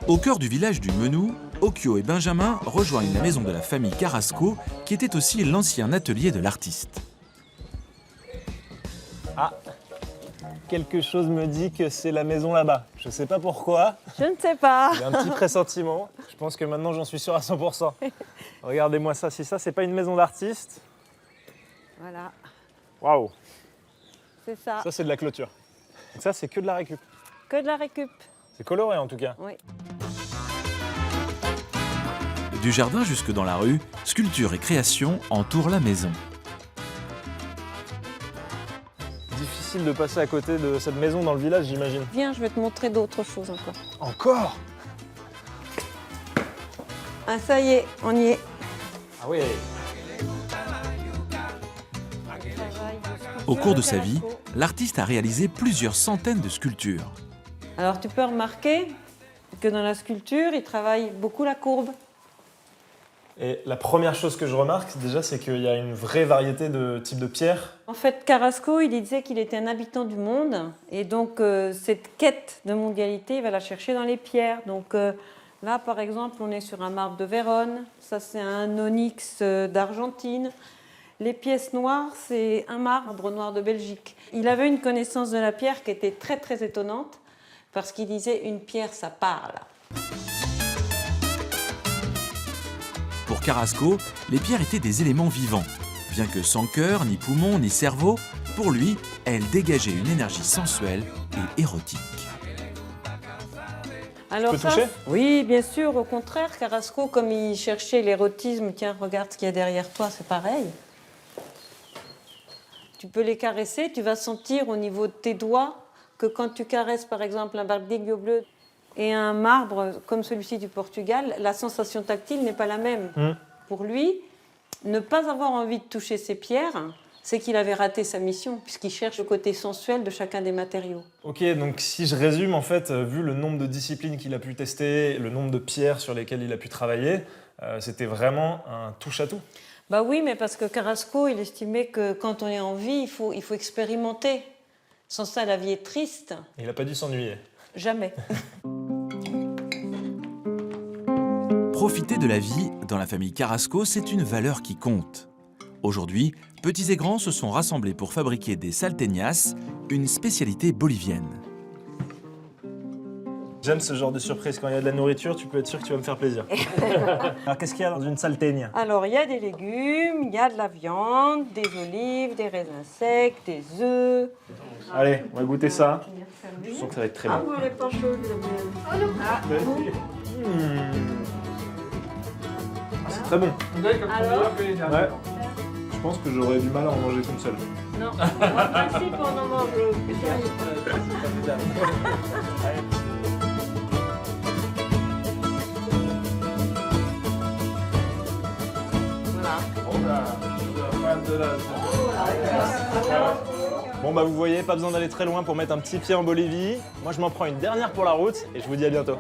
Au cœur du village du Menou, Okio et Benjamin rejoignent la maison de la famille Carrasco, qui était aussi l'ancien atelier de l'artiste. Ah, quelque chose me dit que c'est la maison là-bas. Je sais pas pourquoi. Je ne sais pas. J'ai un petit pressentiment. Je pense que maintenant j'en suis sûr à 100%. Regardez-moi ça, si ça c'est pas une maison d'artiste. Voilà, Waouh, c'est ça. ça c'est de la clôture. Ça c'est que de la récup. Que de la récup. C'est coloré en tout cas. Oui. Du jardin jusque dans la rue, sculpture et création entourent la maison. Difficile de passer à côté de cette maison dans le village, j'imagine. Viens, je vais te montrer d'autres choses encore. Encore? Ah, ça y est, on y est. Ah oui. Au cours de sa vie, l'artiste a réalisé plusieurs centaines de sculptures. Alors, tu peux remarquer que dans la sculpture, il travaille beaucoup la courbe. Et la première chose que je remarque déjà, c'est qu'il y a une vraie variété de types de pierres. En fait, Carrasco, il disait qu'il était un habitant du monde. Et donc, cette quête de mondialité, il va la chercher dans les pierres. Donc, là, par exemple, on est sur un marbre de Vérone. Ça, c'est un onyx d'Argentine. Les pièces noires, c'est un marbre noir de Belgique. Il avait une connaissance de la pierre qui était très, très étonnante. Parce qu'il disait, une pierre, ça parle. Pour Carrasco, les pierres étaient des éléments vivants. Bien que sans cœur, ni poumon, ni cerveau, pour lui, elles dégageaient une énergie sensuelle et érotique. Alors Tu peux toucher ? Oui, bien sûr. Au contraire, Carrasco, comme il cherchait l'érotisme, tiens, regarde ce qu'il y a derrière toi, c'est pareil. Tu peux les caresser, tu vas sentir au niveau de tes doigts que quand tu caresses, par exemple, un barbelivio bleu et un marbre comme celui-ci du Portugal, la sensation tactile n'est pas la même. Pour lui, ne pas avoir envie de toucher ces pierres, c'est qu'il avait raté sa mission, puisqu'il cherche le côté sensuel de chacun des matériaux. Ok, donc si je résume, en fait, vu le nombre de disciplines qu'il a pu tester, le nombre de pierres sur lesquelles il a pu travailler, c'était vraiment un touche-à-tout. Bah oui, mais parce que Carrasco, il estimait que quand on est en vie, il faut expérimenter. Sans ça, la vie est triste. Il n'a pas dû s'ennuyer. Jamais. Profiter de la vie, dans la famille Carrasco, c'est une valeur qui compte. Aujourd'hui, petits et grands se sont rassemblés pour fabriquer des salteñas, une spécialité bolivienne. J'aime ce genre de surprise. Quand il y a de la nourriture, tu peux être sûr que tu vas me faire plaisir. Alors, qu'est-ce qu'il y a dans une salteña? Alors, il y a des légumes, il y a de la viande, des olives, des raisins secs, des œufs. Allez, on va goûter ça. Je sens que ça va être très bon. Ah, elle n'est pas chaude, la mienne. C'est très bon. Alors Ouais. Je pense que j'aurais du mal à en manger toute seule. Non, en principe, on en mange plusieurs. Bon bah vous voyez, pas besoin d'aller très loin pour mettre un petit pied en Bolivie. Moi je m'en prends une dernière pour la route et je vous dis à bientôt.